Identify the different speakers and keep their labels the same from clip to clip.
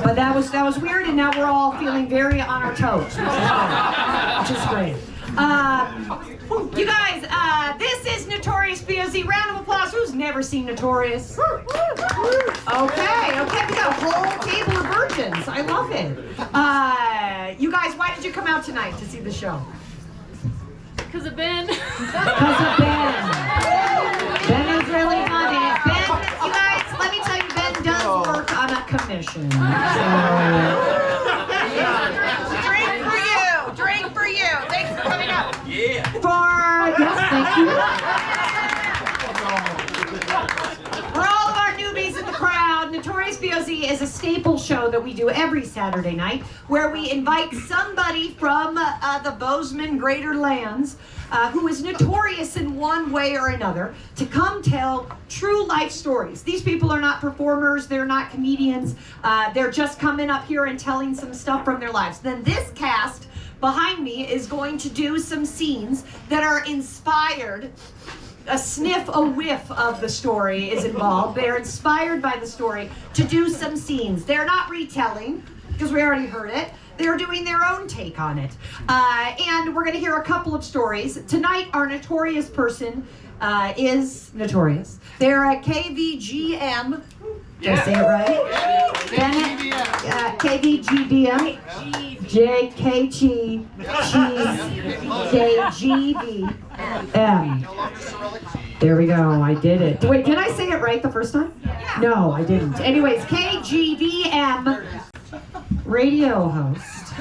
Speaker 1: But that was weird, and now we're all feeling very on our toes, which is great. You guys, this is Notorious BOZ. Round of applause. Who's never seen Notorious? Okay, we got a whole table of virgins. I love it. You guys, why did you come out tonight to see the show?
Speaker 2: Because of Ben.
Speaker 1: Because of Ben. Ben is really funny. Ben, you guys, let me tell you, Ben does work on a commission.
Speaker 3: Drink for you. Thanks for coming up.
Speaker 1: Yes, thank you. For all of our newbies in the crowd, Notorious BOZ is a staple show that we do every Saturday night, where we invite somebody from the Bozeman Greater Lands who is notorious in one way or another to come tell true life stories. These people are not performers, they're not comedians, they're just coming up here and telling some stuff from their lives. Then this cast behind me is going to do some scenes that are inspired. A sniff, a whiff of the story is involved. They're inspired by the story to do some scenes. They're not retelling, because we already heard it. They're doing their own take on it. And we're going to hear a couple of stories. Tonight, our notorious person is notorious. They're a KVGM. Did I say it right? KVGBM. JKG. KGVM. There we go. I did it. Wait, did I say it right the first time? No, I didn't. Anyways, KGVM radio host.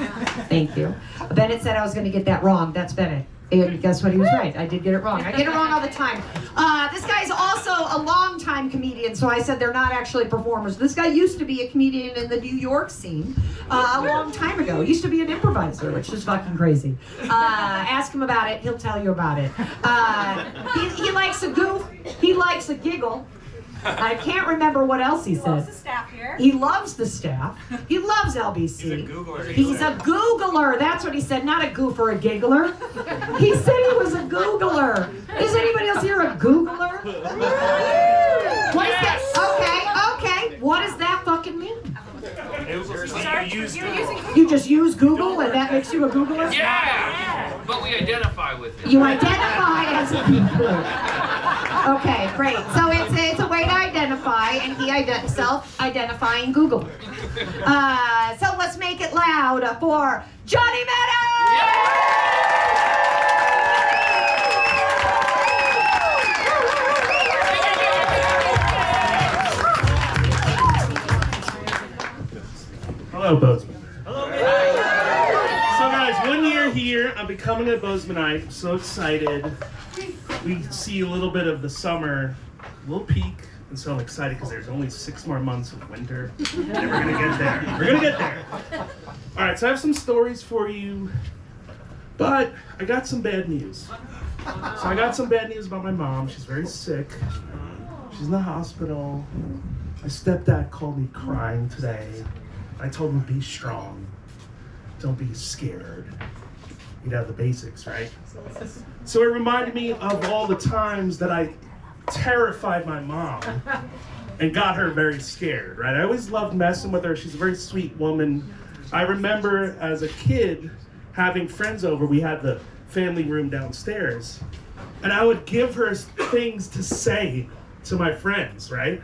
Speaker 1: Thank you. Bennett said I was going to get that wrong. That's Bennett. And guess what? He was right. I did get it wrong. I get it wrong all the time. This guy's also a longtime comedian, so I said they're not actually performers. This guy used to be a comedian in the New York scene a long time ago. He used to be an improviser, which is fucking crazy. Ask him about it. He'll tell you about it. He likes a goof. He likes a giggle. I can't remember what else he said.
Speaker 3: He loves the staff here.
Speaker 1: He loves the staff. He loves LBC.
Speaker 4: He's a Googler.
Speaker 1: He's a Googler. That's what he said, not a goofer, a giggler. He said he was a Googler. Is anybody else here a Googler? What is that? Okay. What does that fucking mean? You just use Google and that makes you a Googler?
Speaker 4: Yeah! But we identify with it.
Speaker 1: You identify as a Googler. Okay, great. So it's a way to identify, and he self-identifying Google. So let's make it loud for Johnny Meadows!
Speaker 5: Hello, Bozeman. Hello. So guys, 1 year here, I'm becoming a Bozemanite. I'm so excited. We see a little bit of the summer, little peak, and so I'm excited because there's only 6 more months of winter, and we're gonna get there. We're gonna get there. All right, so I have some stories for you, but I got some bad news. So I got some bad news about my mom. She's very sick. She's in the hospital. My stepdad called me crying today. I told him, be strong. Don't be scared. You know, the basics, right? So it reminded me of all the times that I terrified my mom and got her very scared, right? I always loved messing with her. She's a very sweet woman. I remember as a kid having friends over. We had the family room downstairs. And I would give her things to say to my friends, right?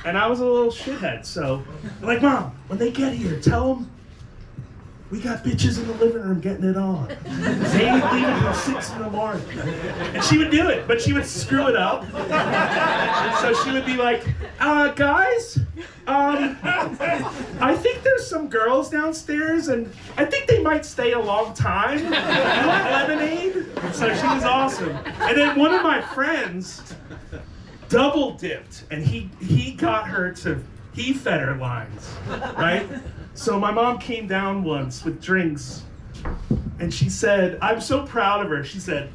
Speaker 5: And I was a little shithead, so I'm like, Mom, when they get here, tell them we got bitches in the living room getting it on. They ain't leaving until 6 in the morning. And she would do it, but she would screw it up. So she would be like, guys, I think there's some girls downstairs, and I think they might stay a long time. You want lemonade? So she was awesome. And then one of my friends double dipped, and he got her to, he fed her lines, right? So my mom came down once with drinks, and she said, I'm so proud of her, she said,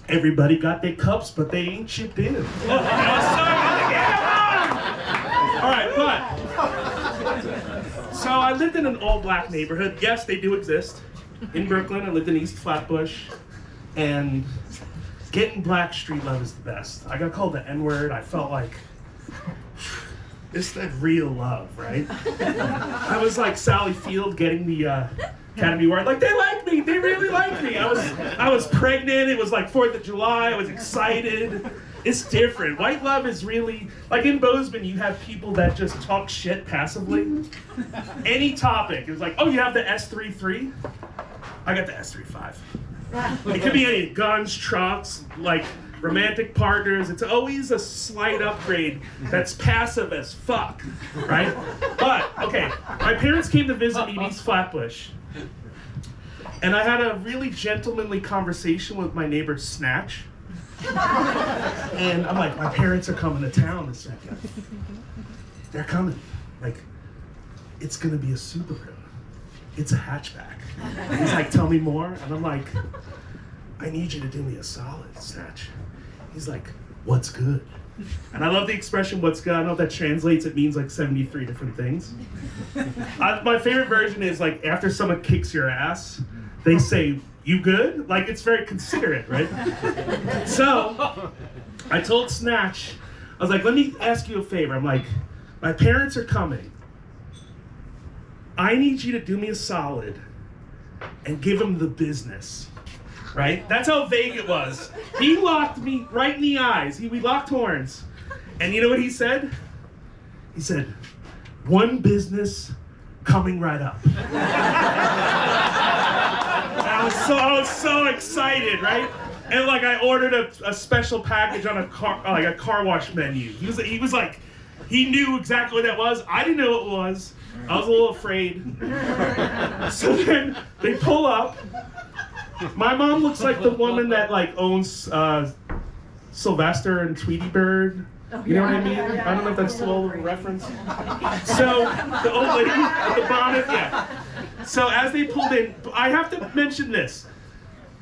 Speaker 5: everybody got their cups, but they ain't chipped in. And I was so, all right, but, so I lived in an all-black neighborhood. Yes, they do exist. In Brooklyn, I lived in East Flatbush, and getting black street love is the best. I got called the N-word. I felt like It's that real love, right? I was like Sally Field getting the Academy Award. Like, they like me. They really like me. I was pregnant. It was like 4th of July. I was excited. It's different. White love is really, like in Bozeman, you have people that just talk shit passively. Any topic. It was like, oh, you have the S33? I got the S35. It could be any guns, trucks, like romantic partners. It's always a slight upgrade that's passive as fuck, right? But, okay, my parents came to visit me in East Flatbush. And I had a really gentlemanly conversation with my neighbor Snatch. And I'm like, my parents are coming to town this weekend. They're coming. Like, it's gonna be a Subaru. It's a hatchback. He's like, tell me more. And I'm like, I need you to do me a solid, Snatch. He's like, what's good? And I love the expression, what's good. I don't know if that translates. It means like 73 different things. My favorite version is like, after someone kicks your ass, they say, you good? Like, it's very considerate, right? So, I told Snatch, I was like, let me ask you a favor. I'm like, my parents are coming. I need you to do me a solid and give them the business, right? That's how vague it was. He locked me right in the eyes. We locked horns. And you know what he said? He said, one business coming right up. I was so excited, right? And like I ordered a special package on a car wash menu. He was like, he knew exactly what that was. I didn't know what it was. I was a little afraid. So then they pull up. My mom looks like the woman that like owns Sylvester and Tweety Bird. You know what I mean? I don't know if that's too old of a reference. So the old lady with the bonnet, yeah. So as they pulled in, I have to mention this.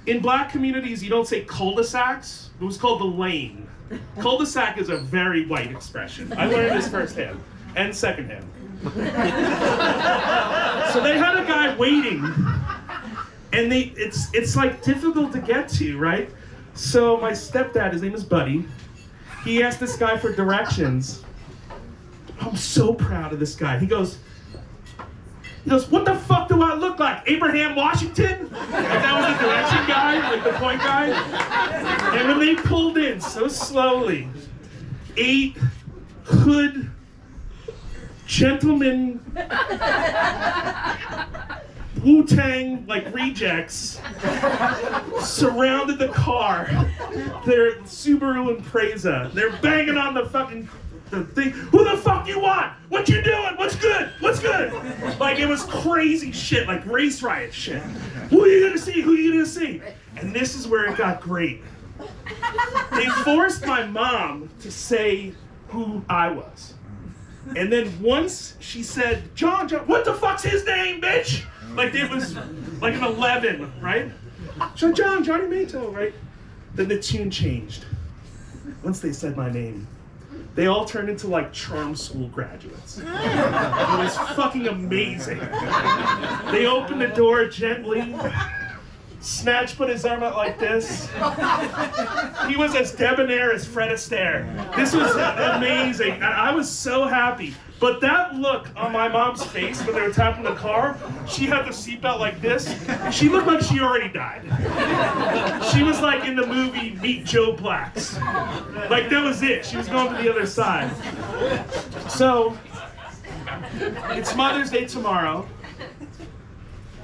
Speaker 5: In black communities, you don't say cul-de-sacs. It was called the lane. Cul-de-sac is a very white expression. I learned this firsthand and secondhand. So they had a guy waiting, and it's like difficult to get to, right? So my stepdad, his name is Buddy, he asked this guy for directions. I'm so proud of this guy. He goes, what the fuck do I look like? Abraham Washington? Like that was the direction guy, like the point guy. And when they pulled in so slowly, 8 hood gentlemen Wu-Tang like rejects surrounded the car. They're Subaru Impreza. They're banging on the fucking thing. Who the fuck you want? What you doing? What's good? What's good? Like it was crazy shit, like race riot shit. Who are you gonna see? Who are you gonna see? And this is where it got great. They forced my mom to say who I was. And then once she said, John, what the fuck's his name, bitch? Like it was like an 11, right? So Johnny Mato, right? Then the tune changed. Once they said my name, they all turned into like charm school graduates. It was fucking amazing. They opened the door gently. Snatch put his arm out like this. He was as debonair as Fred Astaire. This was amazing. And I was so happy. But that look on my mom's face when they were tapping the car, she had the seatbelt like this. She looked like she already died. She was like in the movie Meet Joe Blacks. Like that was it. She was going to the other side. So, it's Mother's Day tomorrow.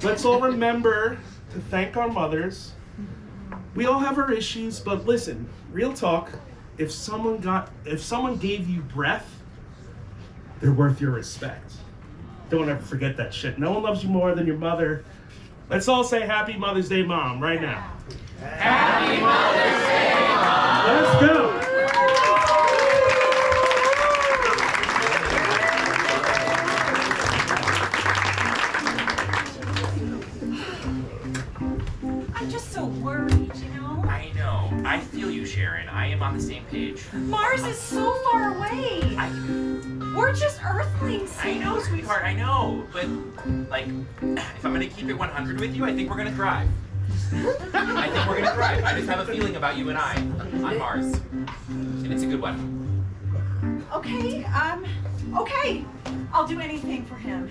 Speaker 5: Let's all remember to thank our mothers. We all have our issues, but listen, real talk, if someone gave you breath, they're worth your respect. Don't ever forget that shit. No one loves you more than your mother. Let's all say Happy Mother's Day, Mom, right now.
Speaker 4: Happy Mother's Day, Mom!
Speaker 5: Let's go.
Speaker 3: I'm just so worried, you know?
Speaker 6: I know. I feel you, Sharon. I am on the same page.
Speaker 3: Mars is so far away. We're just Earthlings.
Speaker 6: I know, sweetheart. I know. But, like, if I'm going to keep it 100 with you, I think we're going to thrive. I think we're going to thrive. I just have a feeling about you and I on Mars. And it's a good one.
Speaker 3: Okay, Okay, I'll do anything for him.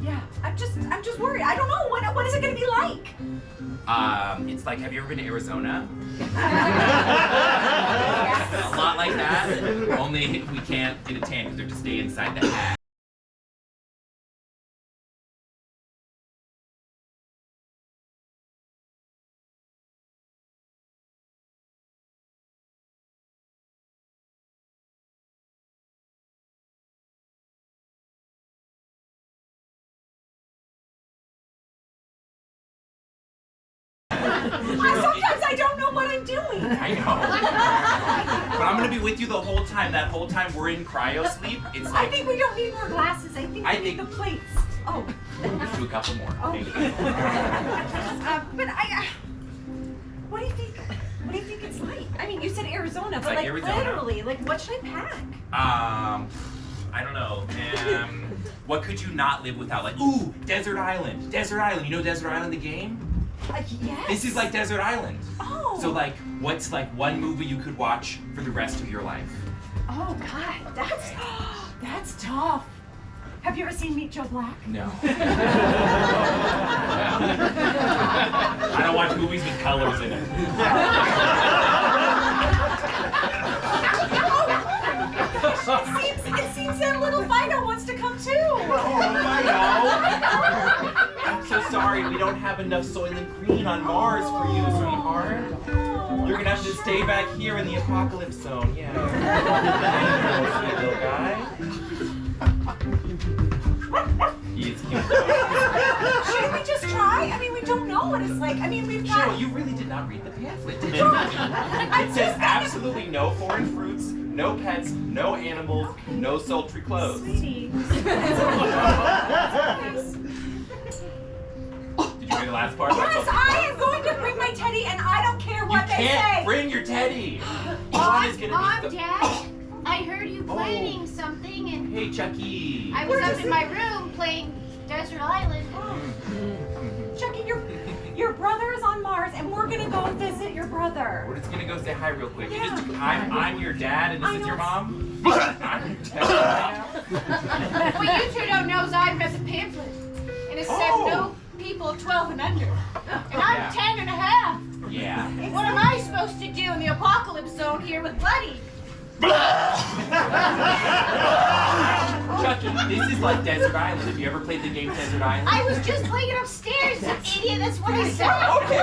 Speaker 3: Yeah, I'm just worried. I don't know, what is it gonna be like?
Speaker 6: It's like, have you ever been to Arizona? A lot like that, only we can't get a tan because we have to stay inside the hat.
Speaker 3: Sometimes I don't know what I'm doing.
Speaker 6: I know. But I'm gonna be with you the whole time. That whole time we're in cryo sleep. It's
Speaker 3: I
Speaker 6: like
Speaker 3: think we don't need more glasses. I think we need the plates. Oh.
Speaker 6: let's do a couple more.
Speaker 3: Oh.
Speaker 6: Thank you.
Speaker 3: But what do you think? What do you think it's like? I mean, you said Arizona, but
Speaker 6: like Arizona.
Speaker 3: literally, like what should I pack?
Speaker 6: I don't know. What could you not live without? Like, ooh, Desert Island. Desert Island. You know Desert Island, the game?
Speaker 3: Yes.
Speaker 6: This is like Desert Island.
Speaker 3: Oh.
Speaker 6: So like, what's like one movie you could watch for the rest of your life?
Speaker 3: Oh God, that's tough. Have you ever seen Meet Joe Black?
Speaker 6: No. I don't watch movies with colors in it.
Speaker 3: It seems that little Fido wants to come too.
Speaker 6: I'm so sorry, we don't have enough Soylent Green on Mars for you, sweetheart. You're gonna have to stay back here in the apocalypse zone. Yeah. Sweet little guy. He is cute.
Speaker 3: Shouldn't we just try? I mean, we don't know what it's like. I mean, we've got.
Speaker 6: Cheryl, you really did not read the pamphlet, did you? It says absolutely no foreign fruits, no pets, no animals, no sultry clothes.
Speaker 3: Sweetie.
Speaker 6: Did you read the last part?
Speaker 3: Yes, I am going to bring my teddy, and I don't care what they
Speaker 6: You can't
Speaker 3: say.
Speaker 6: bring your teddy.
Speaker 2: Mom,
Speaker 6: Is gonna be
Speaker 2: Dad, I heard you planning something, and
Speaker 6: Hey, Chucky.
Speaker 2: I was up in my room playing Desert Island.
Speaker 3: Chucky, your brother is on Mars, and we're gonna go visit your brother.
Speaker 6: We're just gonna go say hi real quick. You
Speaker 3: Yeah.
Speaker 6: I'm your dad, and this is your mom. I'm your dad.
Speaker 2: What you two don't know is I read the pamphlet, and it said no people 12 and under. And I'm 10 and a half.
Speaker 6: Yeah.
Speaker 2: What am I supposed to do in the apocalypse zone here with Buddy?
Speaker 6: Chucky, this is like Desert Island. Have you ever played the game Desert Island?
Speaker 2: I was just playing it upstairs, you idiot. That's what I said.
Speaker 6: Okay,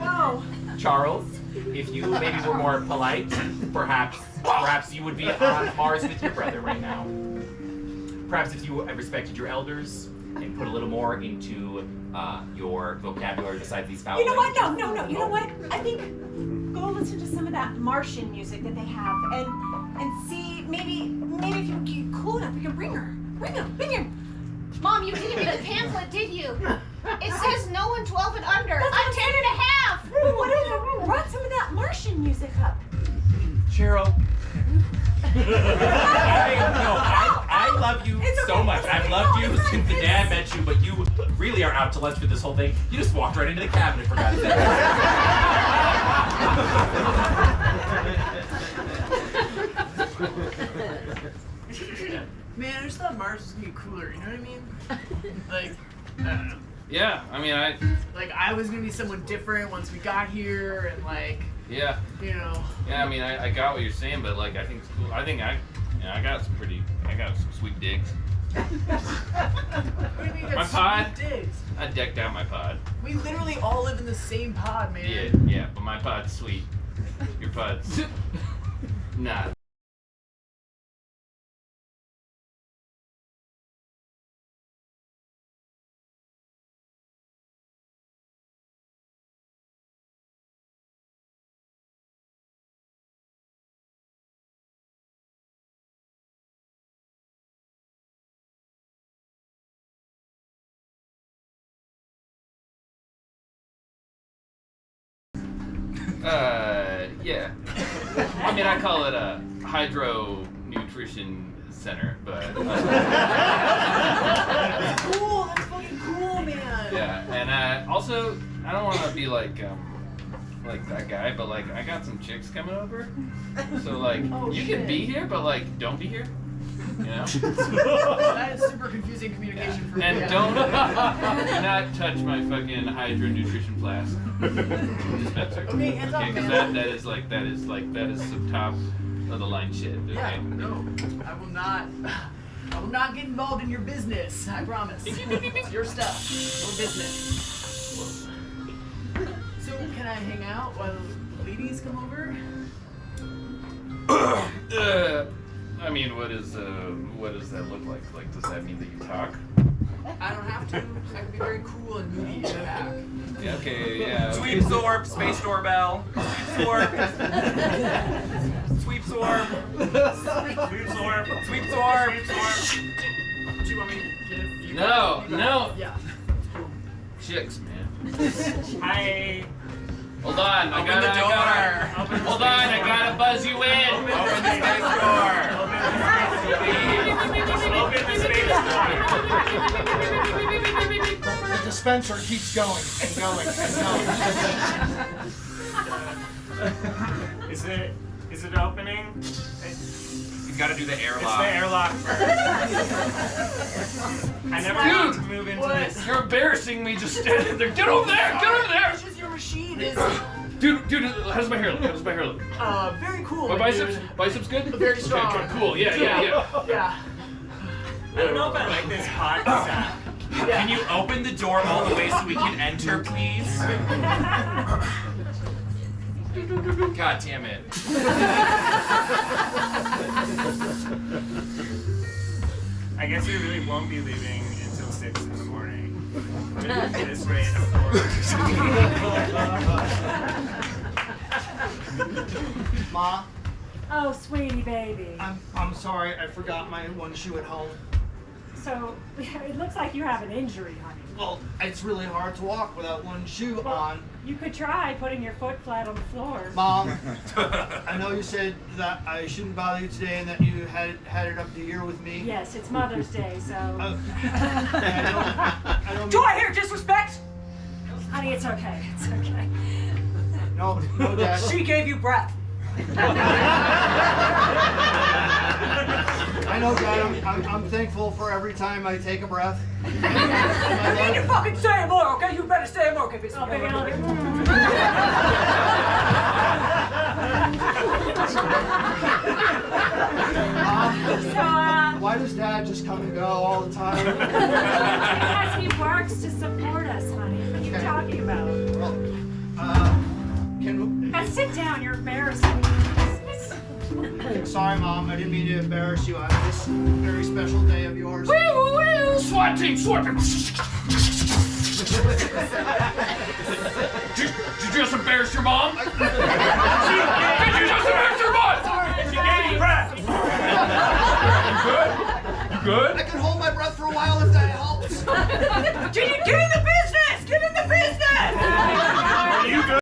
Speaker 6: wow.
Speaker 3: Whoa.
Speaker 6: Charles, if you maybe were more polite, perhaps you would be on Mars with your brother right now. Perhaps if you respected your elders and put a little more into your vocabulary besides these foul
Speaker 3: You know what?
Speaker 6: languages.
Speaker 3: No. You know what? I think go listen to some of that Martian music that they have, and see maybe if you get cool enough, you can bring her. Bring him.
Speaker 2: Mom, you didn't read the pamphlet, did you? It says no one 12 and under. I'm 10 and a half.
Speaker 3: Well, what if you brought some of that Martian music up?
Speaker 6: Cheryl. I love you
Speaker 3: It's okay,
Speaker 6: so much.
Speaker 3: it's okay.
Speaker 6: I've loved you
Speaker 3: No, it's
Speaker 6: since
Speaker 3: fine.
Speaker 6: the dad met you, but you really are out to lunch with this whole thing. You just walked right into the cabinet, for God's sake.
Speaker 7: Man, I just thought Mars was gonna be cooler, you know what I mean? Like, I don't know.
Speaker 4: Yeah, I mean,
Speaker 7: Like, I was gonna be someone different once we got here, and like,
Speaker 4: yeah,
Speaker 7: you know.
Speaker 4: I mean, I got what you're saying, but like, I think it's cool. I got some sweet digs.
Speaker 7: What do you mean you got
Speaker 4: My
Speaker 7: so
Speaker 4: pod?
Speaker 7: many digs?
Speaker 4: I decked out my pod.
Speaker 7: We literally all live in the same pod, man.
Speaker 4: Yeah, but my pod's sweet. Your pod's not. Yeah. I mean, I call it a hydro nutrition center, but
Speaker 7: That's cool. That's fucking cool, man.
Speaker 4: yeah. And also, I don't want to be like like that guy, but like I got some chicks coming over, so like
Speaker 3: Oh,
Speaker 4: you
Speaker 3: shit.
Speaker 4: can be here, but like don't be here, you know.
Speaker 7: That is super confusing communication for me.
Speaker 4: And do not touch my fucking Hydro Nutrition Flask dispenser.
Speaker 7: Okay, hands up,
Speaker 4: because
Speaker 7: man.
Speaker 4: that is some top of the line shit. Okay?
Speaker 7: Yeah, no, I will not get involved in your business. I promise. It's your stuff, your business. So can I hang out while the ladies come over?
Speaker 4: I mean, what does that look like? Like, does that mean that you talk?
Speaker 7: I don't have to. I can be very cool and moody in the back.
Speaker 4: Yeah, okay, yeah.
Speaker 6: Sweep Zorb, space doorbell. Sweep Zorb. Sweep Zorb.
Speaker 5: Sweep Zorb.
Speaker 6: Sweep Zorb.
Speaker 7: Do you want me to give you?
Speaker 4: No, no.
Speaker 7: Yeah.
Speaker 4: Chicks, man.
Speaker 5: Hi.
Speaker 4: Hold on,
Speaker 6: Open the door.
Speaker 4: Hold on, I gotta buzz you in.
Speaker 6: Open the space door.
Speaker 5: Open the space
Speaker 8: The dispenser keeps going and going and going.
Speaker 5: Is it opening?
Speaker 6: You've got to do the
Speaker 5: It's the
Speaker 6: airlock.
Speaker 5: airlock first. I never got to move into this.
Speaker 4: You're embarrassing me just standing there. Get over there! Get over there!
Speaker 7: It's just your machine is
Speaker 4: Dude, how does my hair look?
Speaker 7: very cool.
Speaker 4: My biceps?
Speaker 7: dude.
Speaker 4: Biceps good?
Speaker 7: Very strong.
Speaker 4: Okay, cool. Yeah.
Speaker 7: Yeah.
Speaker 5: I don't know if I like this hot set.
Speaker 6: Can you open the door all the way so we can enter, please? God damn it.
Speaker 5: I guess we really won't be leaving until 6 in the morning. At this rate, of course.
Speaker 8: Ma,
Speaker 9: Oh, sweetie baby.
Speaker 8: I'm sorry, I forgot my one shoe at home.
Speaker 9: So, it looks like you have an injury, honey.
Speaker 8: Well, it's really hard to walk without one shoe on.
Speaker 9: You could try putting your foot flat on the floor.
Speaker 8: Mom, I know you said that I shouldn't bother you today and that you had it up to here with me.
Speaker 9: Yes, it's Mother's Day, so.
Speaker 8: I don't
Speaker 3: Do I hear disrespect?
Speaker 9: Honey, it's okay. It's okay.
Speaker 8: No, Dad.
Speaker 3: She gave you breath.
Speaker 8: I know, Dad. I'm thankful for every time I take a breath.
Speaker 3: You need to fucking say more, okay? You better say more, okay?
Speaker 9: Oh, baby, I'll
Speaker 8: Why does Dad just come and go all the time?
Speaker 9: Because he works to support us, honey. What are you talking about?
Speaker 8: Well,
Speaker 9: Now sit down, you're embarrassing.
Speaker 8: sorry, Mom. I didn't mean to embarrass you on this very special day of yours.
Speaker 4: SWAT team, SWAT team. Did you just embarrass your mom? Did you just embarrass your mom?
Speaker 5: She gave you breath.
Speaker 4: You good?
Speaker 8: I can hold my breath for a while if that helps.
Speaker 3: Get in the business! Get in the business!
Speaker 5: Are you good?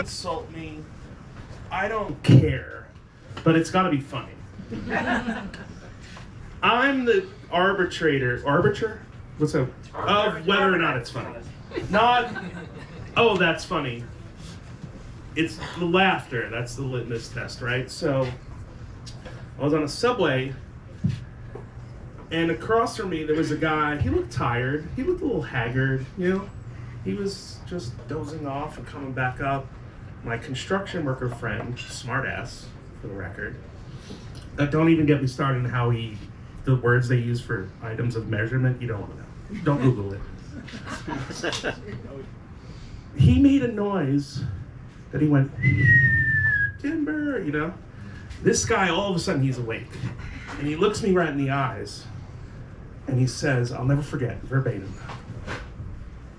Speaker 5: Insult me. I don't care, but it's got to be funny. I'm the arbiter? What's that? Of whether or not it's funny. Not, oh, that's funny. It's the laughter. That's the litmus test, right? So I was on a subway, and across from me there was a guy. He looked tired. He looked a little haggard, you know? He was just dozing off and coming back up. My construction worker friend, smartass, for the record. Don't even get me started on how the words they use for items of measurement, you don't want to know. Don't Google it. He made a noise that he went, timber, you know? This guy, all of a sudden, he's awake. And he looks me right in the eyes, and he says, I'll never forget, verbatim.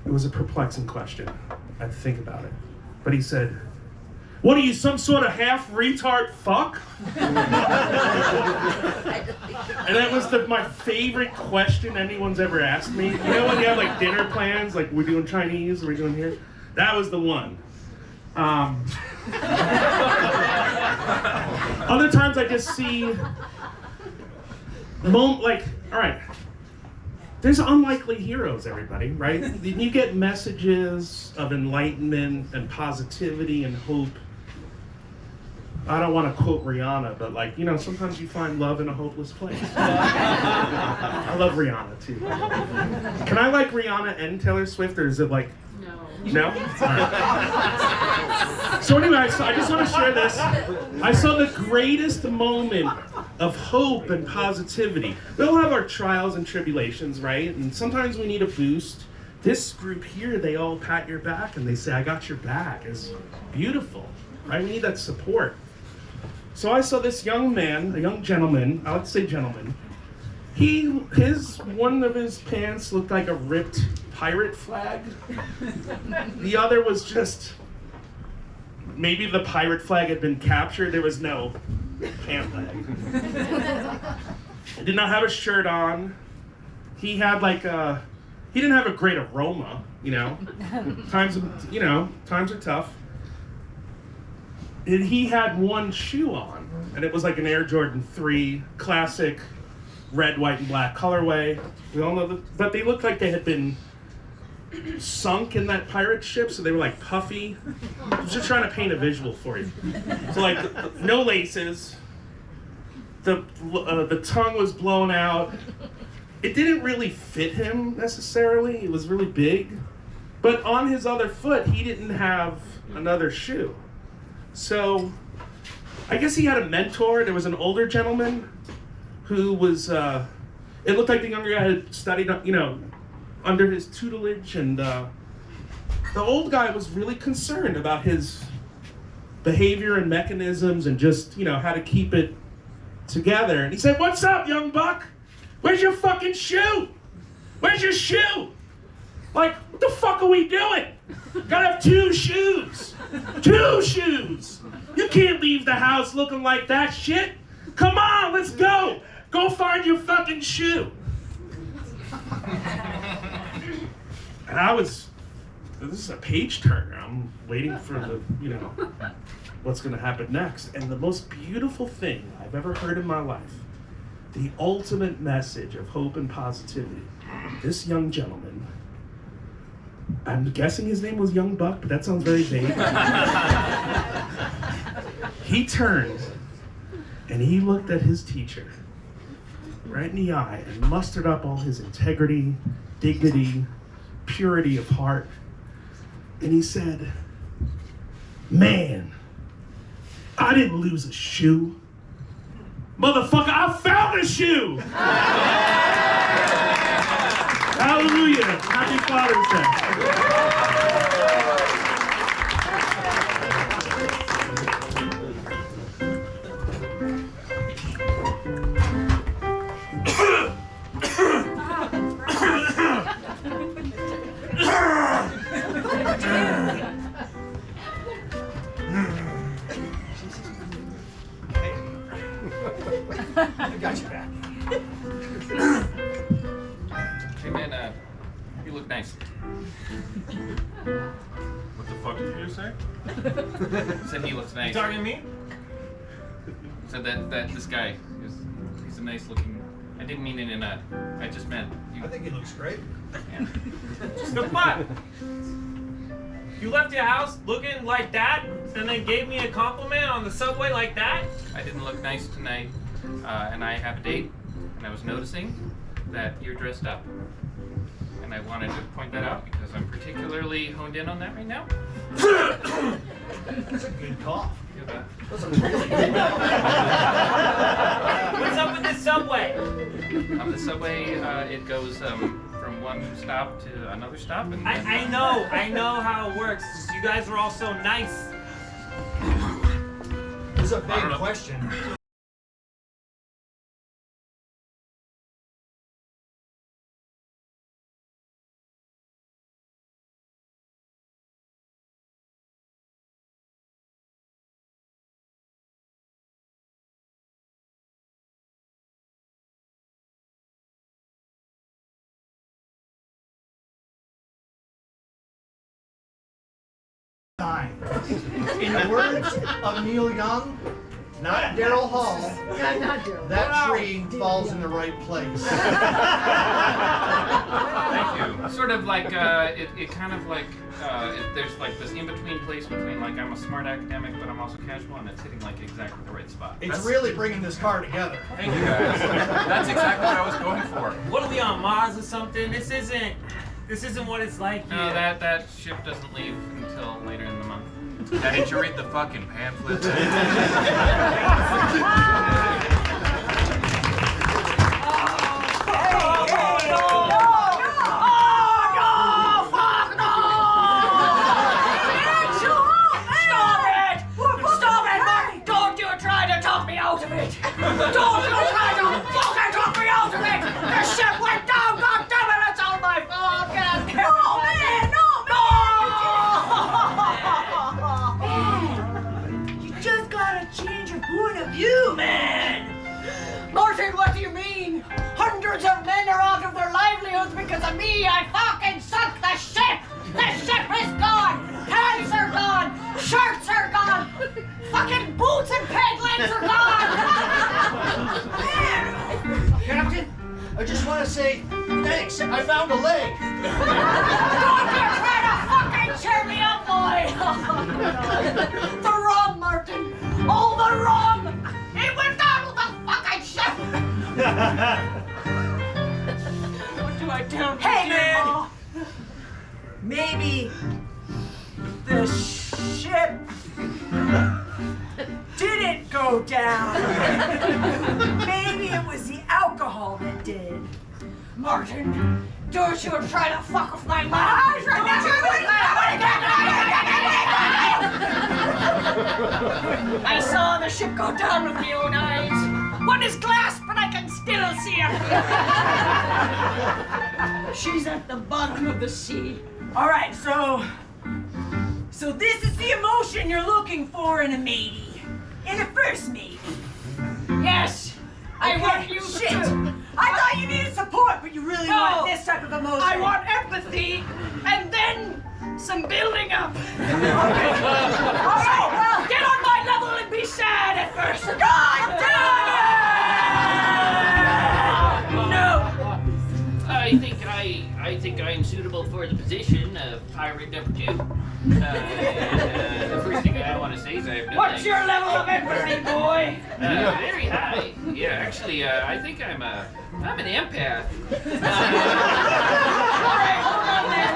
Speaker 5: It was a perplexing question. I had to think about it. But he said, What are you, some sort of half retard fuck? And that was my favorite question anyone's ever asked me. You know when you have like dinner plans, like we're doing Chinese, we're doing here? That was the one. Other times I just see, like, all right, there's unlikely heroes, everybody, right? You get messages of enlightenment and positivity and hope. I don't want to quote Rihanna, but like, you know, sometimes you find love in a hopeless place. I love Rihanna too. Can I like Rihanna and Taylor Swift, or is it like, no? So anyway, I just want to share this. I saw the greatest moment of hope and positivity. We all have our trials and tribulations, right? And sometimes we need a boost. This group here, they all pat your back and they say, I got your back. It's beautiful, right? We need that support. So I saw this young man, a young gentleman, I like to say gentleman. One of his pants looked like a ripped pirate flag. The other was just, maybe the pirate flag had been captured. There was no pant leg. He did not have a shirt on. He had like he didn't have a great aroma, you know. Times are tough. And he had one shoe on, and it was like an Air Jordan 3 classic red, white, and black colorway. We all know that, but they looked like they had been sunk in that pirate ship, so they were like puffy. I was just trying to paint a visual for you. So like, no laces. The tongue was blown out. It didn't really fit him necessarily. It was really big. But on his other foot, he didn't have another shoe. So I guess he had a mentor. There was an older gentleman who was, it looked like the younger guy had studied, you know, under his tutelage, and the old guy was really concerned about his behavior and mechanisms and just, you know, how to keep it together. And he said, "What's up, young buck? Where's your fucking shoe? Where's your shoe? Like, what the fuck are we doing? Gotta have 2 shoes. 2 shoes. You can't leave the house looking like that shit. Come on, let's go. Go find your fucking shoe." And this is a page turner. I'm waiting for the, you know, what's gonna happen next. And the most beautiful thing I've ever heard in my life, the ultimate message of hope and positivity. This young gentleman, I'm guessing his name was Young Buck, but that sounds very vague. He turned and he looked at his teacher right in the eye and mustered up all his integrity, dignity, purity of heart. And he said, "Man, I didn't lose a shoe. Motherfucker, I found a shoe!" Hallelujah. Happy Father's Day.
Speaker 8: I got your back.
Speaker 4: Hey man, you look nice.
Speaker 5: What the fuck did you just say?
Speaker 4: Said he looks nice.
Speaker 6: You talking to me?
Speaker 4: Said that this guy he's a nice looking. I didn't mean it in a. I just meant you.
Speaker 8: I think he looks great.
Speaker 4: Yeah.
Speaker 6: The fuck? You left your house looking like that, and then gave me a compliment on the subway like that?
Speaker 4: I didn't look nice tonight, and I have a date, and I was noticing that you're dressed up. And I wanted to point that out because I'm particularly honed in on that right now.
Speaker 8: That's a good cough.
Speaker 4: You have
Speaker 8: That's a really good
Speaker 6: What's up with this subway?
Speaker 4: on the subway, it goes from one stop to another stop, and then,
Speaker 6: I know how it works. It's just you guys are all so nice.
Speaker 8: It's a big question. time. In the words of Neil Young, not Daryl Hall, that tree falls in the right place.
Speaker 4: Thank you. Sort of like it kind of like there's like this in between place between like I'm a smart academic but I'm also casual and it's hitting like exactly the right spot.
Speaker 8: It's really bringing this car together.
Speaker 6: Thank you guys. That's exactly what I was going for.
Speaker 10: What are we on Mars or something? This isn't what it's like here.
Speaker 4: No, that ship doesn't leave until later in the month.
Speaker 6: Didn't you read the fucking pamphlet?
Speaker 2: Don't you try to fucking talk me out of it! The ship went down, goddammit, it's all my fault! Get out of here! No, man!
Speaker 9: You just gotta change your point of view, man!
Speaker 2: Martin, what do you mean? Hundreds of men are out of their livelihoods because of me! I fucking sunk the ship! The ship is gone! Pants are gone! Shirts are gone! Fucking boots and peg legs are gone!
Speaker 8: Captain, I just want to say thanks. I found a leg.
Speaker 2: Don't you try to fucking cheer me up, boy! The rum, Martin! All the rum! It went down with the fucking ship! What do I do?
Speaker 9: Hey, man! Maybe the ship didn't go down. Maybe it was the alcohol that did.
Speaker 2: Martin, don't you try to fuck with my mind right now! I saw the ship go down with my own eyes. One is glass, but I can still see her. She's at the bottom of the sea.
Speaker 9: All right, so this is the emotion you're looking for in a matey, in a first mate.
Speaker 2: Yes, I want you
Speaker 9: shit.
Speaker 2: to.
Speaker 9: I thought you needed support, but you really want this type of emotion.
Speaker 2: I want empathy, and then some building up.
Speaker 9: All right, well,
Speaker 2: Get on my level and be sad at first.
Speaker 9: God damn it! No.
Speaker 10: I think I am suitable for the position of pirate number 2. The first thing I want to say is I have no
Speaker 2: What's your level of empathy, boy?
Speaker 10: very high. Yeah, actually, I think I'm an empath.
Speaker 2: All right, hold on there.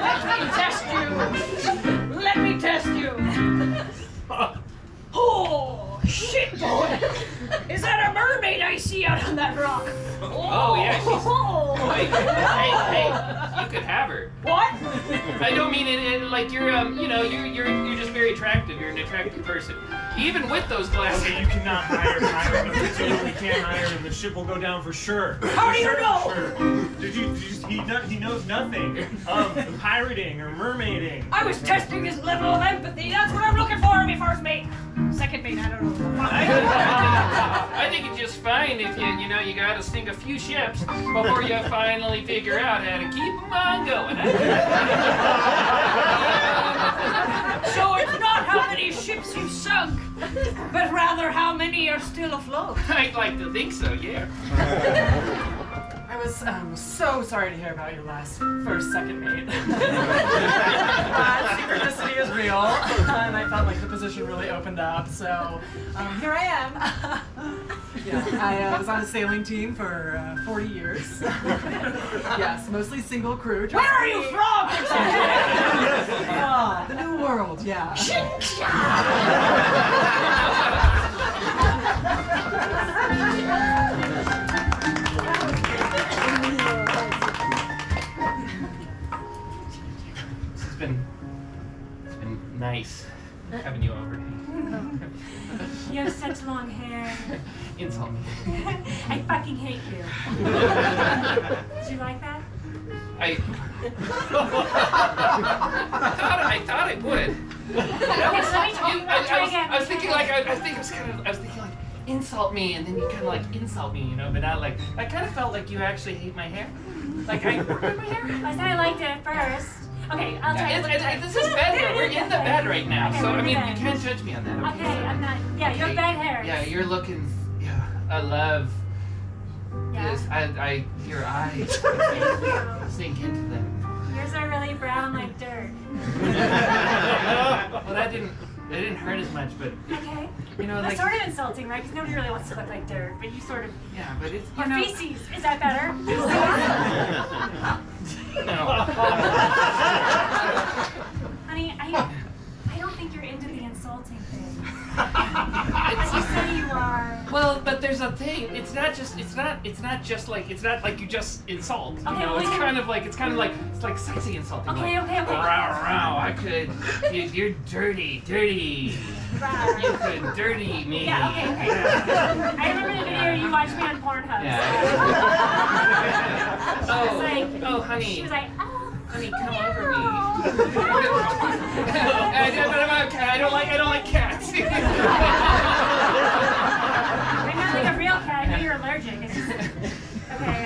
Speaker 2: Let me test you. Oh, shit, boy. Is that a mermaid I see out on that rock?
Speaker 10: Oh, yeah, she's... Hey, you could have her.
Speaker 2: What?
Speaker 10: I don't mean it like you're you're just very attractive. You're an attractive person. Even with those glasses.
Speaker 11: Okay, you cannot hire pirates. You really can't hire him. The ship will go down for sure.
Speaker 2: How do you know?
Speaker 11: Sure. He knows nothing of pirating or mermaiding.
Speaker 2: I was testing his level of empathy. That's what I'm looking for in my first mate. Second mate, I don't know.
Speaker 10: I think it's just fine if you gotta sink a few ships before you finally figure out how to keep them on going.
Speaker 2: So it's not how many ships you've sunk, but rather how many are still afloat.
Speaker 10: I'd like to think so, yeah.
Speaker 7: I was so sorry to hear about your second mate. Synchronicity is real, and I felt like the position really opened up, so here I am. Yeah, I was on a sailing team for 40 years. Yes, mostly single crew.
Speaker 2: Where are you from?
Speaker 7: The New World, yeah.
Speaker 10: It's been nice having you over.
Speaker 9: You have such long hair.
Speaker 10: Insult me.
Speaker 9: I fucking hate you. Did you like that?
Speaker 10: I thought I would. I was thinking like insult me, and then you kind of like insult me, but not like. I kind of felt like you actually hate my hair. Like I hate my hair.
Speaker 9: I said I liked it at first.
Speaker 12: Okay, I'll try to look good.
Speaker 10: This is bed hair. We're in the bed right now,
Speaker 12: Okay,
Speaker 10: so
Speaker 12: we're
Speaker 10: I
Speaker 12: in
Speaker 10: mean,
Speaker 12: the
Speaker 10: you
Speaker 12: bed.
Speaker 10: can't judge me on that.
Speaker 12: Okay, I'm not. Yeah, your bed hairs.
Speaker 10: Yeah, you're looking. Yeah, I love
Speaker 12: Yeah.
Speaker 10: this. Your eyes sink into them.
Speaker 12: Yours are really brown like dirt.
Speaker 10: Well, that didn't hurt as much, but
Speaker 12: Okay.
Speaker 10: you know,
Speaker 12: That's
Speaker 10: like
Speaker 12: sort of insulting, right? Because nobody really wants to look like dirt, but you sort of.
Speaker 10: yeah, but it's
Speaker 12: Your feces. Is that better?
Speaker 10: No.
Speaker 12: Honey, I don't think you're into the insulting thing. But you say you are.
Speaker 10: Well, but there's a thing. It's not like you just insult. You
Speaker 12: Okay,
Speaker 10: know,
Speaker 12: well,
Speaker 10: it's
Speaker 12: you-
Speaker 10: kind of like sexy insulting.
Speaker 12: Okay,
Speaker 10: like,
Speaker 12: okay.
Speaker 10: Row, I could. You're dirty.
Speaker 12: Right.
Speaker 10: You could dirty me.
Speaker 12: Yeah, okay. I remember the video you watched me on Pornhub.
Speaker 10: Yeah.
Speaker 12: She was like,
Speaker 10: oh, honey.
Speaker 12: She was like, oh.
Speaker 10: Honey, come over me. I don't like cats.
Speaker 12: I'm not like a real cat. I know you're allergic. It's just, okay,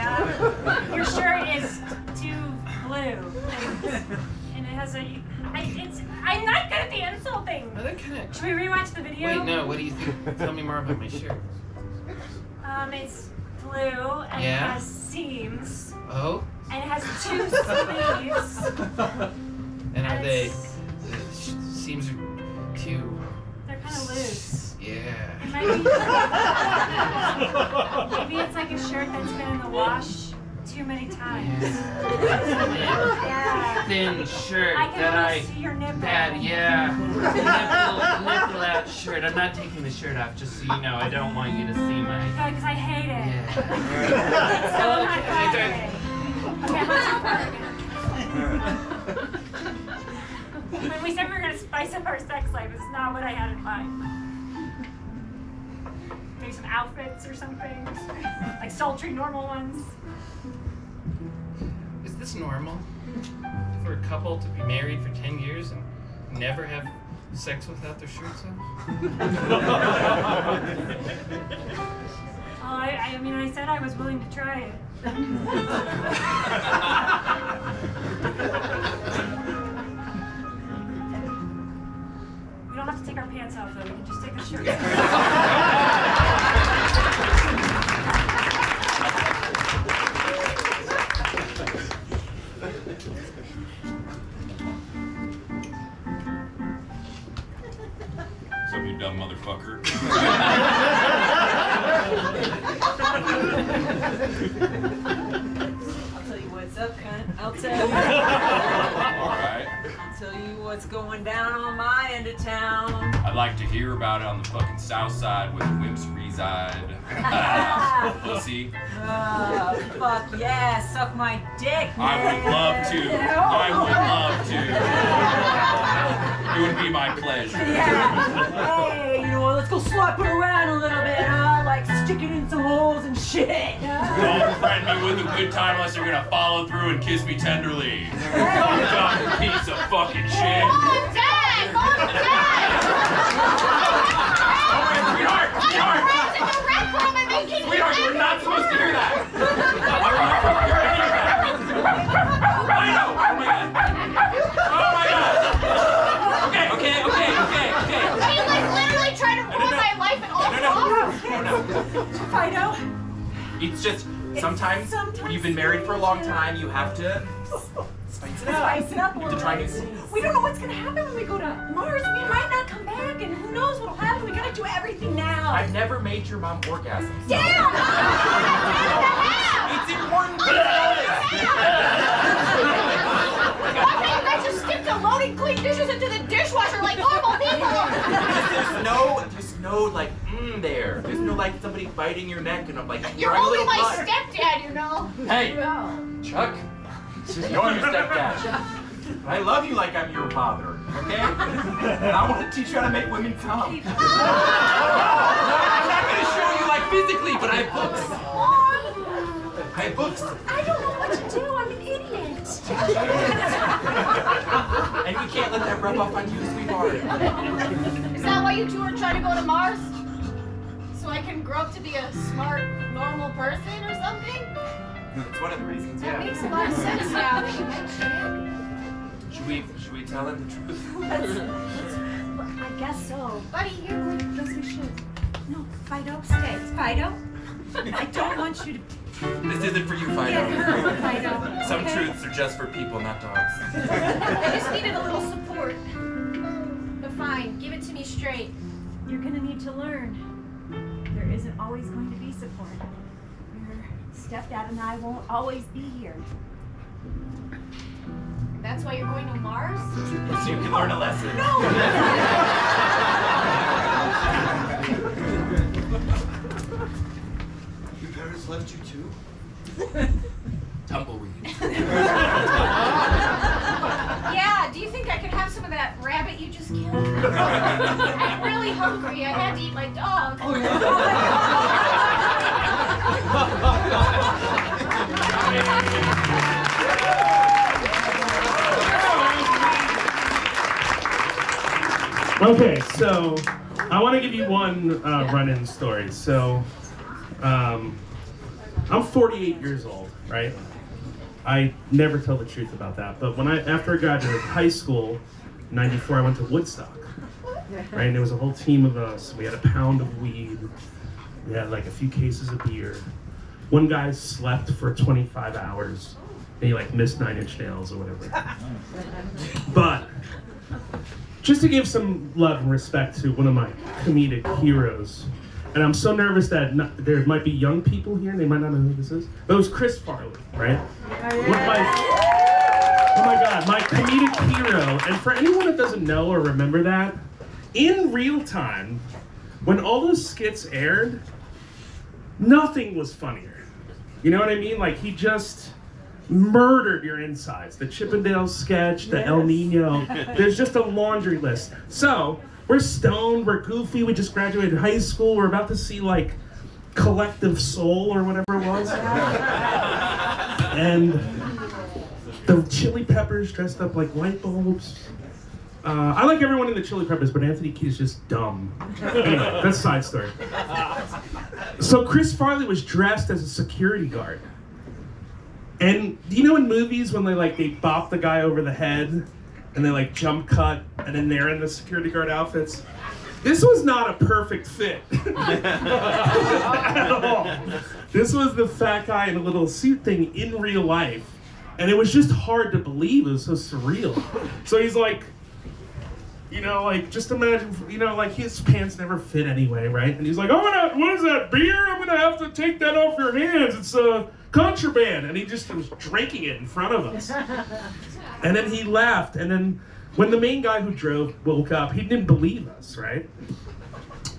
Speaker 12: your shirt is too blue. And it has a. I'm not good at the insulting. Should we rewatch the video?
Speaker 10: Wait, no. What do you think? Tell me more about my shirt.
Speaker 12: It's blue and it has seams.
Speaker 10: Oh.
Speaker 12: And it has 2 sleeves.
Speaker 10: And are they? Seems are too.
Speaker 12: They're kind of loose.
Speaker 10: Yeah.
Speaker 12: It might be, maybe it's like a shirt that's been in the wash too many times. Yeah.
Speaker 10: Thin shirt
Speaker 12: I can
Speaker 10: that
Speaker 12: almost see your nipple.
Speaker 10: Nipple out shirt. I'm not taking the shirt off, just so you know. I don't want you to see my.
Speaker 12: No, because I hate it.
Speaker 10: Yeah.
Speaker 12: It's so not Friday. Okay, let's do it again. When we said we were going to spice up our sex life, it's not what I had in mind. Maybe some outfits or something. Like sultry, normal ones.
Speaker 10: Is this normal for a couple to be married for 10 years and never have sex without their shirts on?
Speaker 12: Oh, I mean, I said I was willing to try it. We don't have to take our pants off, though. We can just take the shirt off.
Speaker 13: What's up, you dumb motherfucker?
Speaker 9: I'll tell you what's up, cunt. I'll tell you.
Speaker 13: Alright.
Speaker 9: I'll tell you what's going down on my end of town.
Speaker 13: I'd like to hear about it on the fucking south side where the wimps reside. Pussy.
Speaker 9: Oh, fuck yeah. Suck my dick,
Speaker 13: I would love to. I would love to. It would be my pleasure.
Speaker 9: Yeah. Hey, you know what? Let's go slap it around a little bit, huh? Like stick it in some holes and shit.
Speaker 13: Don't threaten me with a good time unless you're gonna follow through and kiss me tenderly. You piece of fucking shit.
Speaker 2: Mom, Dad! Mom, Dad!
Speaker 13: Sweetheart! Sweetheart! Sweetheart, you're not supposed to hear that! Okay.
Speaker 2: He like literally tried to ruin my life and all
Speaker 9: Fido.
Speaker 6: It's just sometimes when you've been married for a long time, you have to spice it up.
Speaker 9: Spice it up a
Speaker 6: You have
Speaker 9: little
Speaker 6: to try new
Speaker 9: bit.
Speaker 6: things.
Speaker 9: We don't know what's gonna happen when we go to Mars. We might not come back, and who knows what'll happen. We gotta do everything now.
Speaker 6: I've never made your mom orgasm.
Speaker 9: Damn!
Speaker 6: It's important to
Speaker 2: Why can't you guys just stick to loading clean dishes into the dishwasher like normal people?
Speaker 6: There's no like there. There's no like somebody biting your neck and I'm like
Speaker 2: You're
Speaker 6: drawing a
Speaker 2: only
Speaker 6: little
Speaker 2: my
Speaker 6: blood.
Speaker 2: stepdad, you know.
Speaker 6: Hey, Chuck. You're your stepdad. I love you like I'm your father, okay? And I want to teach you how to make women come. I'm not gonna show you like physically, but I have books. I have books.
Speaker 9: I don't know what to do. I'm an idiot.
Speaker 6: And we can't let that rub off on you, sweetheart.
Speaker 2: Is that why you two are trying to go to Mars? So I can grow up to be a smart, normal person or something?
Speaker 6: That's one of the reasons,
Speaker 2: That
Speaker 6: yeah.
Speaker 2: makes a lot of sense now that you mention it.
Speaker 13: Should we tell him the truth?
Speaker 3: I guess so. Buddy, here, yes, we should. No, Fido, stay. Fido, I don't want you to
Speaker 13: This isn't for you, Fido.
Speaker 3: get hurt, Fido.
Speaker 13: Some
Speaker 3: okay?
Speaker 13: truths are just for people, not dogs.
Speaker 3: I just needed a little support. But fine, give it to me straight. You're gonna need to learn. There isn't always going to be support. Your stepdad and I won't always be here. That's why you're going to Mars?
Speaker 6: So you can learn a lesson.
Speaker 8: Your parents left you too?
Speaker 13: Tumbleweed.
Speaker 3: Yeah, do you think I could have some of that rabbit you just killed? I'm really hungry. I had to eat my dog.
Speaker 5: Okay, so I want to give you one run-in story. So I'm 48 years old, right? I never tell the truth about that. But after I graduated high school, in '94, I went to Woodstock, right? And there was a whole team of us. We had a pound of weed. We had like a few cases of beer. One guy slept for 25 hours, and he like missed 9 Inch Nails or whatever. But just to give some love and respect to one of my comedic heroes, and I'm so nervous that there might be young people here, and they might not know who this is, but it was Chris Farley, right? Oh my God, my comedic hero. And for anyone that doesn't know or remember that, in real time, when all those skits aired, nothing was funnier. You know what I mean? Like, he just murdered your insides. The Chippendale sketch, the El Nino. There's just a laundry list. So, we're stoned, we're goofy, we just graduated high school, we're about to see like Collective Soul or whatever it was. And the Chili Peppers dressed up like light bulbs. I like everyone in the Chili Peppers, but Anthony Kiedis just dumb. Anyway, that's a side story. So Chris Farley was dressed as a security guard. And you know in movies when they bop the guy over the head and they like jump cut and then they're in the security guard outfits? This was not a perfect fit at all. This was the fat guy in a little suit thing in real life. And it was just hard to believe. It was so surreal. So he's like, you know, like, just imagine, you know, like, his pants never fit anyway, right? And he's like, what is that, beer? I'm gonna have to take that off your hands. It's contraband. And he just was drinking it in front of us. And then he left. And then when the main guy who drove woke up, he didn't believe us, right?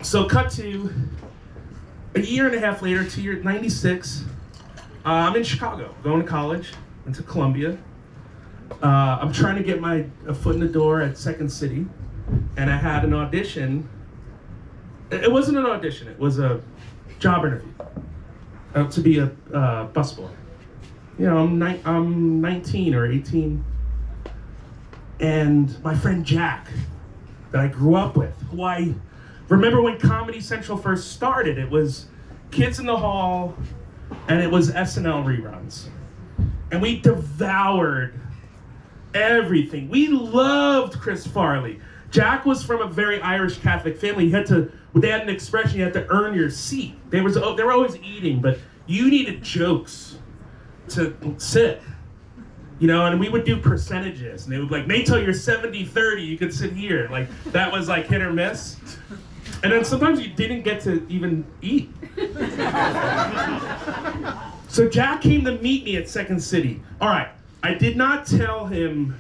Speaker 5: So cut to a year and a half later, 96. I'm in Chicago, going to college, went to Columbia. I'm trying to get a foot in the door at Second City, and I had an audition. It wasn't an audition, it was a job interview to be a busboy. You know, I'm 19 or 18, and my friend Jack, that I grew up with, who I remember when Comedy Central first started, it was Kids in the Hall, and it was SNL reruns. And we devoured everything. We loved Chris Farley. Jack was from a very Irish Catholic family. They had an expression, you had to earn your seat. They were always eating, but you needed jokes to sit. You know, and we would do percentages, and they would be like, Nato, you're 70-30, you could sit here. Like, that was like hit or miss. And then sometimes you didn't get to even eat. So Jack came to meet me at Second City. All right, I did not tell him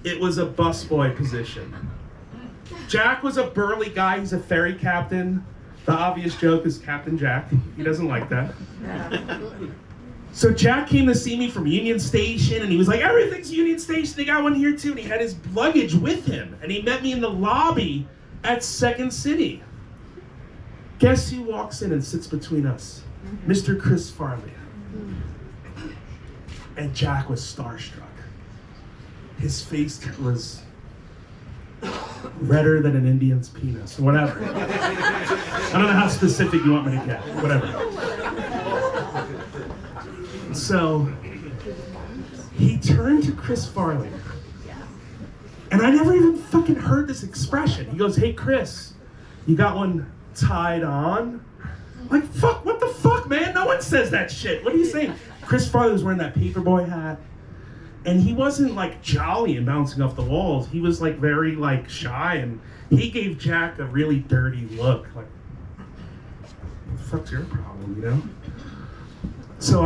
Speaker 5: it was a busboy position. Jack was a burly guy, he's a ferry captain. The obvious joke is Captain Jack. He doesn't like that. So Jack came to see me from Union Station, and he was like, everything's Union Station, they got one here too. And he had his luggage with him, and he met me in the lobby at Second City. Guess who walks in and sits between us? Mr. Chris Farley. And Jack was starstruck. His face was redder than an Indian's penis, or whatever. I don't know how specific you want me to get, whatever. So he turned to Chris Farley And I never even fucking heard this expression. He goes, hey, Chris, you got one tied on? I'm like, fuck, what the fuck, man? No one says that shit. What are you saying? Chris Farley was wearing that paperboy hat. And he wasn't like jolly and bouncing off the walls. He was like very like shy, and he gave Jack a really dirty look. Like, what the fuck's your problem, you know? So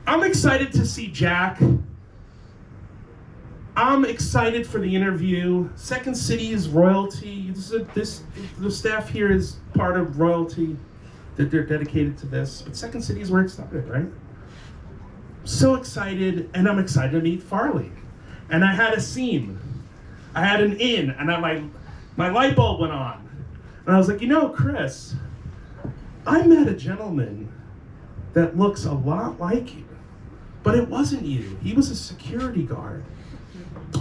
Speaker 5: I'm excited to see Jack. I'm excited for the interview. Second City is royalty. The staff here is part of royalty, that they're dedicated to this. But Second City is where it started, right? So excited, and I'm excited to meet Farley. And I had a scene. I had an in, and my light bulb went on. And I was like, you know, Chris, I met a gentleman that looks a lot like you, but it wasn't you. He was a security guard.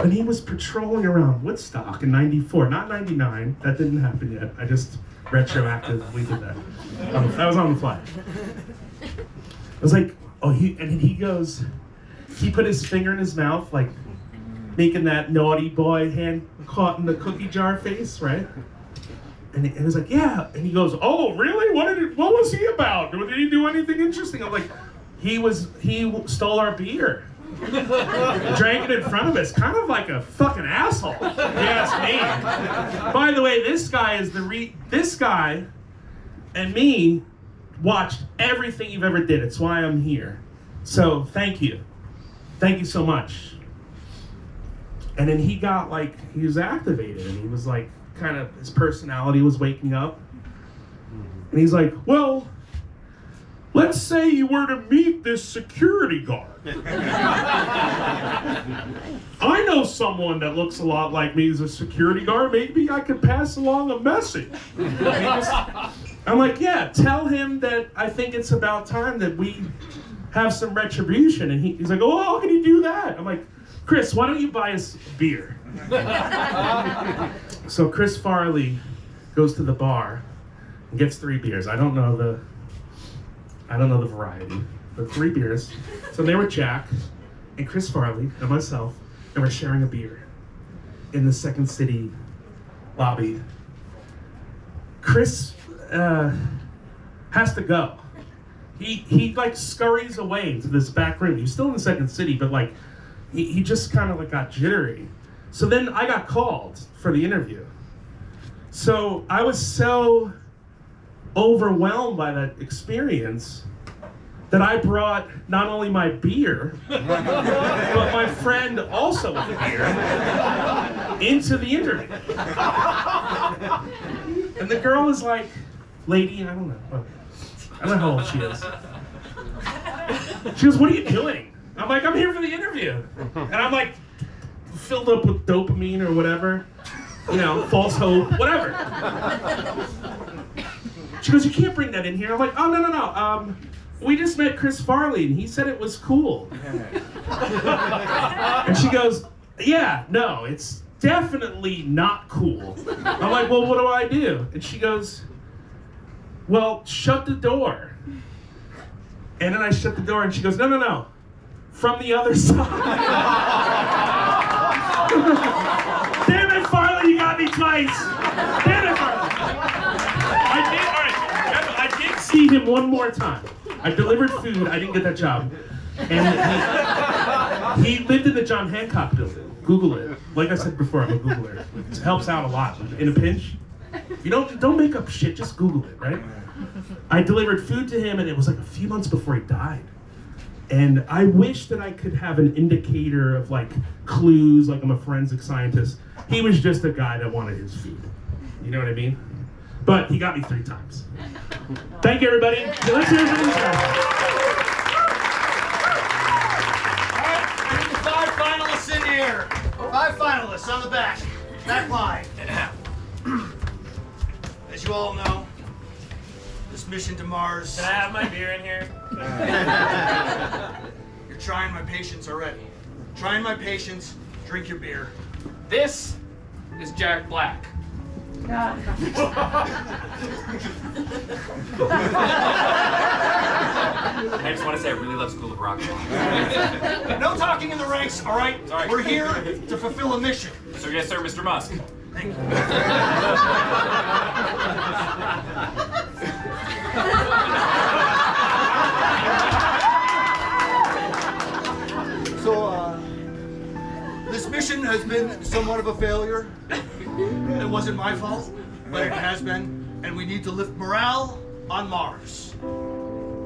Speaker 5: And he was patrolling around Woodstock in '94, not '99. That didn't happen yet. I just retroactively did that. That was on the fly. I was like, oh, he goes, he put his finger in his mouth, like making that naughty boy hand caught in the cookie jar face, right? And it was like, yeah. And he goes, oh, really? What was he about? Did he do anything interesting? I'm like, he stole our beer. Drank it in front of us, kind of like a fucking asshole, if you ask me. By the way, this guy and me watched everything you've ever did. It's why I'm here. So thank you so much. And then he was activated, and he was like, kind of, his personality was waking up. And he's like, well, let's say you were to meet this security guard. I know someone that looks a lot like me as a security guard. Maybe I could pass along a message. I'm like, yeah, tell him that I think it's about time that we have some retribution. And he's like, oh, how can you do that? I'm like, Chris, why don't you buy us beer? So Chris Farley goes to the bar and gets 3 beers. I don't know the variety, but 3 beers. So they were Jack and Chris Farley and myself, and we're sharing a beer in the Second City lobby. Chris has to go. He like scurries away into this back room. He was still in the Second City, but like he just kind of like got jittery. So then I got called for the interview. So I was so overwhelmed by that experience that I brought not only my beer, but my friend also with the beer into the interview. And the girl is like, lady, I don't know how old she is. She goes, what are you doing? I'm like, I'm here for the interview. And I'm like, filled up with dopamine or whatever, you know, false hope, whatever. She goes, you can't bring that in here. I'm like, oh, no. We just met Chris Farley, and he said it was cool. And she goes, yeah, no, it's definitely not cool. I'm like, well, what do I do? And she goes, well, shut the door. And then I shut the door, and she goes, no, from the other side. Damn it, Farley, you got me twice. Damn it, Farley. I did see him one more time. I delivered food. I didn't get that job. And he lived in the John Hancock building. Google it. Like I said before, I'm a Googler. It helps out a lot. In a pinch, you don't make up shit. Just Google it, right? I delivered food to him, and it was like a few months before he died. And I wish that I could have an indicator of like clues, like I'm a forensic scientist. He was just a guy that wanted his food. You know what I mean? But he got me 3 times. Thank you, everybody. Let's hear some of these guys.
Speaker 8: All right, I need the 5 finalists in here. 5 finalists on the back line. As you all know, this mission to Mars.
Speaker 10: Can I have my beer in here?
Speaker 8: You're trying my patience already. Trying my patience. Drink your beer.
Speaker 10: This is Jack Black.
Speaker 6: I just want to say I really love School of Rock.
Speaker 8: No talking in the ranks, all right?
Speaker 6: Sorry.
Speaker 8: We're here to fulfill a mission.
Speaker 6: So yes, sir, Mr. Musk.
Speaker 8: Thank you. So, this mission has been somewhat of a failure. It wasn't my fault, but it has been, and we need to lift morale on Mars.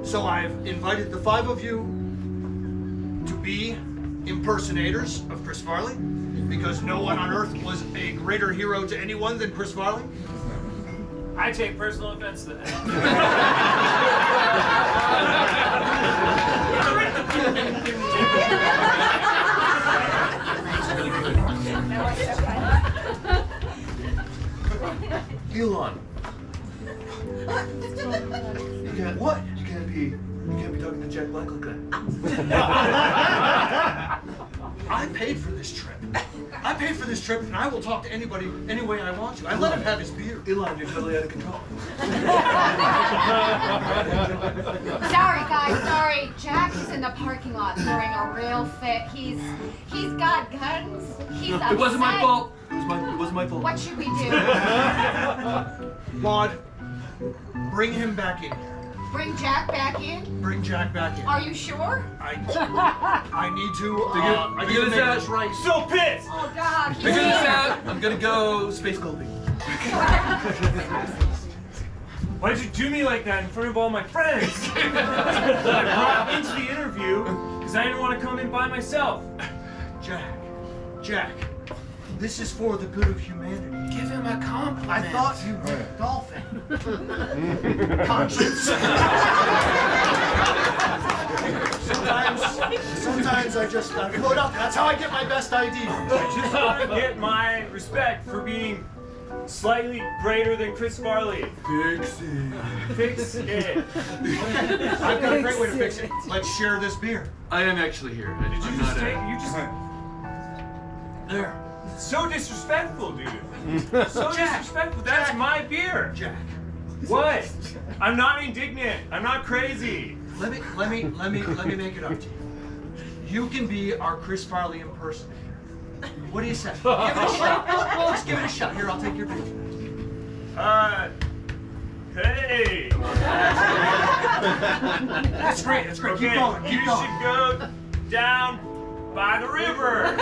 Speaker 8: So I've invited the 5 of you to be impersonators of Chris Farley, because no one on Earth was a greater hero to anyone than Chris Farley.
Speaker 11: I take personal offense to that.
Speaker 8: Elon. You can't what? You can't be talking to Jack Black like that. I paid for this trip. I paid for this trip, and I will talk to anybody any way I want to. I let him have his beer. Elon, you're totally out of control.
Speaker 2: Sorry, guys, sorry. Jack is in the parking lot throwing a real fit. He's got guns. He's upset.
Speaker 8: It wasn't my fault. It wasn't my fault.
Speaker 2: What should we do?
Speaker 8: Maud, bring him back in here.
Speaker 2: Bring Jack back in?
Speaker 8: Bring Jack back in.
Speaker 2: Are you sure?
Speaker 8: I need to make this right.
Speaker 11: So pissed!
Speaker 2: Oh, God.
Speaker 8: Figure this out. I'm gonna go space golfing.
Speaker 11: Why did you do me like that in front of all my friends? I brought into the interview because I didn't want to come in by myself.
Speaker 8: Jack, this is for the good of humanity.
Speaker 10: Give him a compliment.
Speaker 8: I thought you were a dolphin. Conscience. Sometimes I just float up. That's how I get my best ideas.
Speaker 11: I just want to get my respect for being slightly greater than Chris Farley.
Speaker 8: Fix it.
Speaker 11: Fix it.
Speaker 8: I've got a great way to fix it. Let's share this beer.
Speaker 14: I am actually here.
Speaker 11: Did you just take? You just
Speaker 8: There.
Speaker 11: so disrespectful, dude. So disrespectful. That's my beer.
Speaker 8: Jack.
Speaker 11: What? I'm not indignant. I'm not crazy.
Speaker 8: Let me make it up to you. You can be our Chris Farley impersonator. What do you say? Give it a shot. Just give it a shot. Here, I'll take your beer.
Speaker 11: Hey.
Speaker 8: That's great. That's great.
Speaker 11: Okay,
Speaker 8: Keep going. Keep
Speaker 11: you
Speaker 8: going.
Speaker 11: should go down by the river.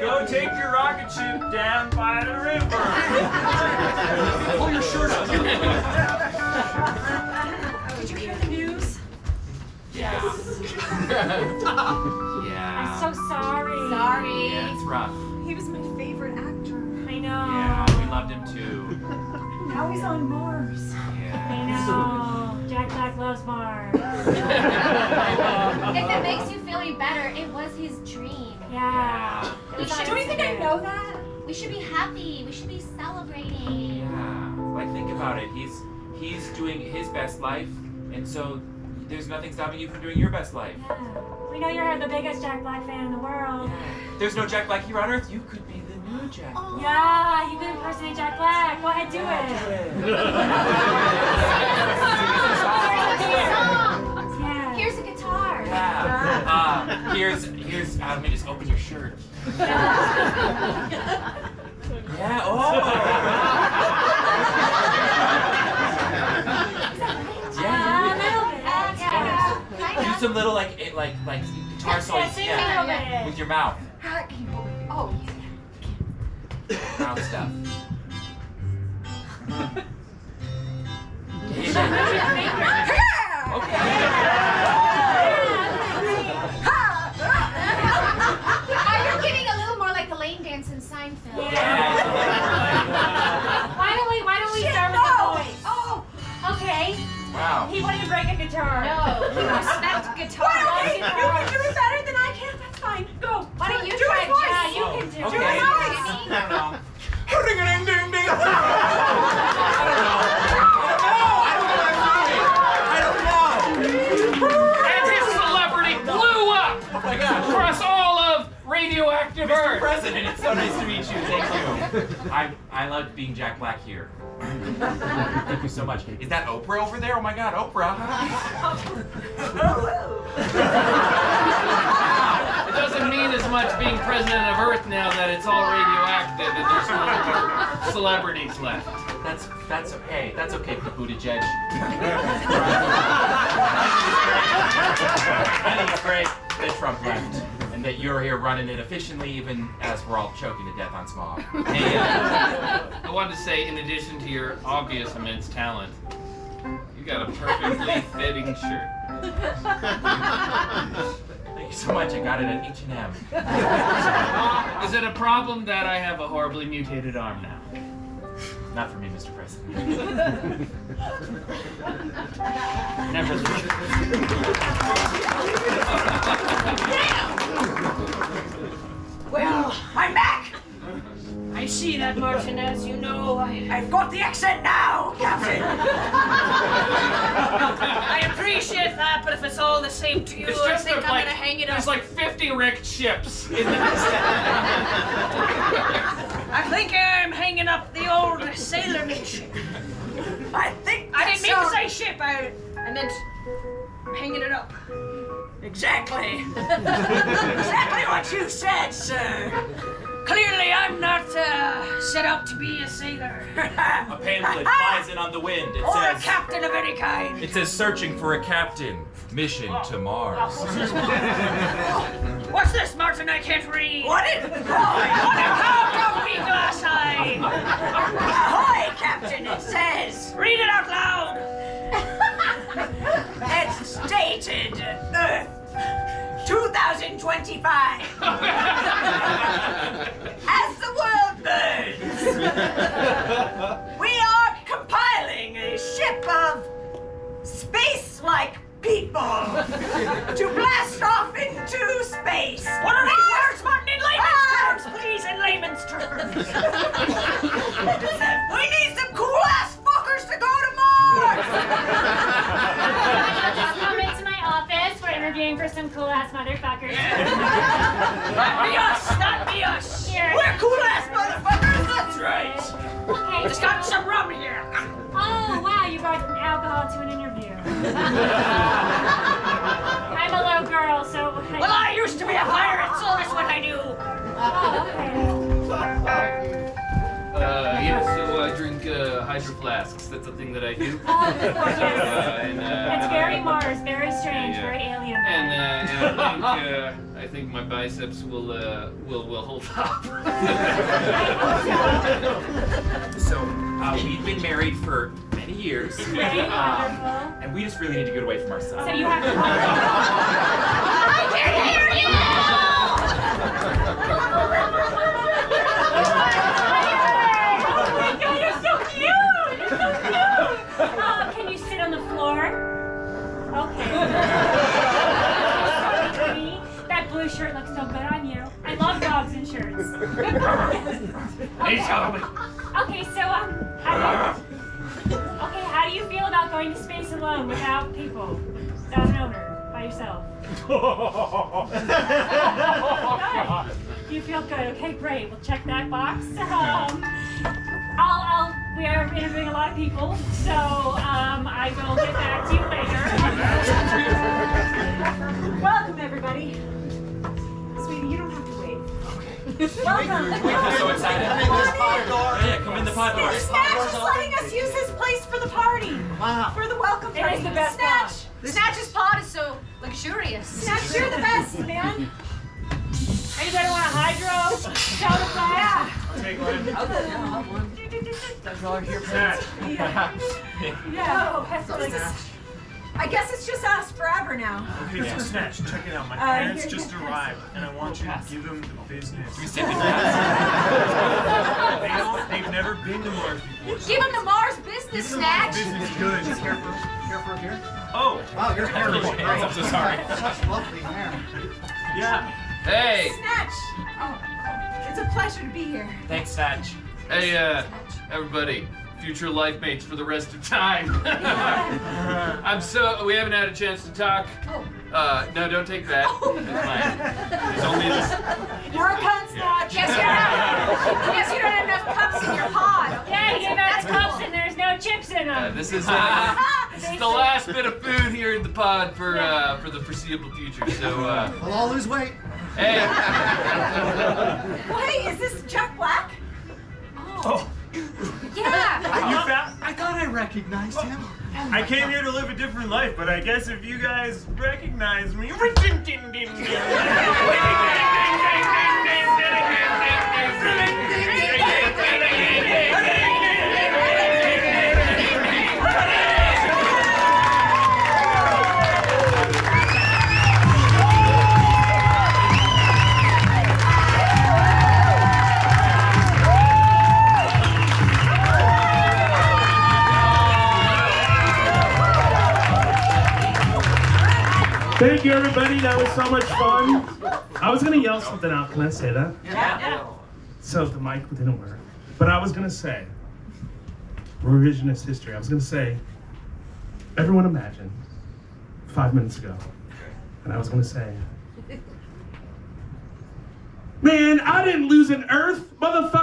Speaker 11: Go take your rocket ship down by the river.
Speaker 8: Pull your shirt up.
Speaker 3: Did you hear the news?
Speaker 6: Yeah. Yeah.
Speaker 3: I'm so sorry.
Speaker 2: Sorry.
Speaker 6: Yeah, it's rough.
Speaker 3: He was my favorite actor. I know.
Speaker 6: Yeah, we loved him too.
Speaker 3: Now he's on Mars.
Speaker 6: Yeah.
Speaker 12: I know. Jack Black loves Mars.
Speaker 2: If it makes you feel any better, it was his dream.
Speaker 12: Yeah.
Speaker 2: Don't you think I know that? We should be happy. We should be celebrating.
Speaker 6: Yeah. Like think about it. He's doing his best life, and so there's nothing stopping you from doing your best life.
Speaker 12: Yeah. We know you're the biggest Jack Black fan in the world.
Speaker 6: There's no Jack Black here on Earth. You could be the new Jack Black.
Speaker 12: Yeah, you can impersonate Jack Black. Go ahead, do it. Yeah.
Speaker 2: Here's a guitar.
Speaker 6: Yeah. Here's. Let me just open your shirt. Yeah. Oh. Do some little like guitar songs with your mouth.
Speaker 2: Oh,
Speaker 6: Mouth stuff.
Speaker 2: You're getting a little more like the lane dance in Seinfeld.
Speaker 12: Why don't we start with the boys?
Speaker 2: Oh,
Speaker 12: Okay.
Speaker 6: Wow.
Speaker 12: He wanted to break a guitar.
Speaker 2: no. We respect guitar.
Speaker 3: You can do it better than I can. That's fine. Go.
Speaker 2: Why don't you
Speaker 3: do
Speaker 2: try,
Speaker 3: it voice?
Speaker 12: Yeah, you can do
Speaker 6: Okay.
Speaker 12: it.
Speaker 6: I don't know.
Speaker 10: And his celebrity blew up
Speaker 6: Oh my God.
Speaker 10: across all of radioactive Earth.
Speaker 6: Mr. President, it's so nice to meet you. Thank you. I love being Jack Black here. Thank you so much. Is that Oprah over there? Oh my God, Oprah.
Speaker 10: It doesn't mean as much being president of Earth now that it's all radioactive and there's no more celebrities left.
Speaker 6: That's okay. That's okay, Buttigieg. I think it's great that Trump left and that you're here running it efficiently, even as we're all choking to death on smog.
Speaker 10: Hey, I wanted to say, in addition to your obvious immense talent, you got a perfectly fitting shirt.
Speaker 6: Thank you so much. I got it at H&M.
Speaker 10: Is it a problem that I have a horribly mutated arm now?
Speaker 6: Not for me, Mr. President.
Speaker 10: Never
Speaker 2: Well, I'm back! I see that, Martinez. You know, I've got the accent now, Captain! I appreciate that, but if it's all the same to you, I think I'm gonna hang it up.
Speaker 10: There's like 50 wrecked ships in the
Speaker 2: I think I'm hanging up the old sailorman ship. I didn't mean to say ship, I meant I'm hanging it up. Exactly. Exactly what you said, sir. Clearly, I'm not set out to be a sailor.
Speaker 6: A pamphlet flies in on the wind. It
Speaker 2: or
Speaker 6: says,
Speaker 2: a captain of any kind.
Speaker 6: It says searching for a captain. Mission to Mars.
Speaker 2: What's this, Martin? I can't read. What is it? What account of me, glass eye? Ahoy, Captain, it says. Read it out loud. It's stated Earth 2025. As the world burns, we are compiling a ship of space-like people to blast off into space. What are these words, Martin? In layman's terms, please, in layman's terms. We need some cool-ass fuckers to go to Mars.
Speaker 12: Just come into my office. We're interviewing for some cool-ass motherfuckers.
Speaker 2: Not be us, not be us.
Speaker 12: Here.
Speaker 2: We're cool-ass motherfuckers, that's right.
Speaker 12: Okay.
Speaker 2: Just got some rum here.
Speaker 12: Oh, wow, you brought alcohol to an interview. I'm a little girl, so...
Speaker 2: Well, I used to be a pirate, so that's what I do.
Speaker 12: Oh, okay.
Speaker 10: Yeah, so I drink hydro flasks. That's a thing that I do.
Speaker 12: Oh, yes.
Speaker 10: And,
Speaker 12: It's very Mars, very strange, very alien.
Speaker 10: And I think my biceps will hold up.
Speaker 6: So, we've been married for many years.
Speaker 12: Great, wonderful.
Speaker 6: And we just really need to get away from ourselves.
Speaker 12: So you have to...
Speaker 2: I can hear you!
Speaker 12: Can you sit on the floor? Okay. That blue shirt looks so good on you. I love dogs and shirts.
Speaker 10: Hey, Shelby.
Speaker 12: Okay, so how do you feel about going to space alone without people, without an owner, by yourself? Good. You feel good. Okay, great. We'll check that box. We are interviewing a lot of people, so I will get back to you later. Welcome, everybody. Sweetie, you don't have to wait. Welcome.
Speaker 6: I'm so excited. Yeah, come in the pod door.
Speaker 9: Snatch is letting us use his place for the party.
Speaker 8: Wow.
Speaker 9: For the welcome party.
Speaker 12: It is the best
Speaker 9: Snatch.
Speaker 2: Snatch's pod is so luxurious.
Speaker 9: Snatch, you're the best, man.
Speaker 12: Anybody want a hydro? Show the class.
Speaker 11: Take one.
Speaker 9: Yeah.
Speaker 12: Yeah. That's really good.
Speaker 9: I guess it's just us forever now.
Speaker 11: Okay, so Snatch, check it out. My parents just arrived, and I want you to give them the business. They've never been to Mars before.
Speaker 2: Give him the Mars business,
Speaker 11: Give them the Mars
Speaker 2: Snatch.
Speaker 11: business good.
Speaker 8: Careful here.
Speaker 11: Oh,
Speaker 8: Wow, your hair is great.
Speaker 6: I'm so sorry.
Speaker 8: Such lovely hair.
Speaker 11: yeah.
Speaker 10: Hey,
Speaker 9: Snatch. Oh, it's a pleasure to be here.
Speaker 6: Thanks, Snatch.
Speaker 10: hey, everybody. Future life mates for the rest of time. We haven't had a chance to talk.
Speaker 4: No, don't take that. It's mine. It's only this.
Speaker 3: You're a cunt snatch.
Speaker 2: Yes, you don't have enough cups in your pod.
Speaker 12: Yeah, you know, it's cups and there's no chips in them.
Speaker 4: This is the last bit of food here in the pod for the foreseeable future. So
Speaker 8: Well, I'll lose weight.
Speaker 4: hey.
Speaker 2: Well, hey, is this Jack Black?
Speaker 11: Oh,
Speaker 2: Yeah.
Speaker 11: I
Speaker 8: thought I recognized him.
Speaker 11: I came here to live a different life, but I guess if you guys recognize me.
Speaker 5: Thank you, everybody. That was so much fun. I was gonna yell something out. Can I say that?
Speaker 2: Yeah.
Speaker 5: So the mic didn't work. But I was gonna say, revisionist history. I was gonna say, everyone imagine 5 minutes ago. And I was gonna say, man, I didn't lose an Earth, motherfucker.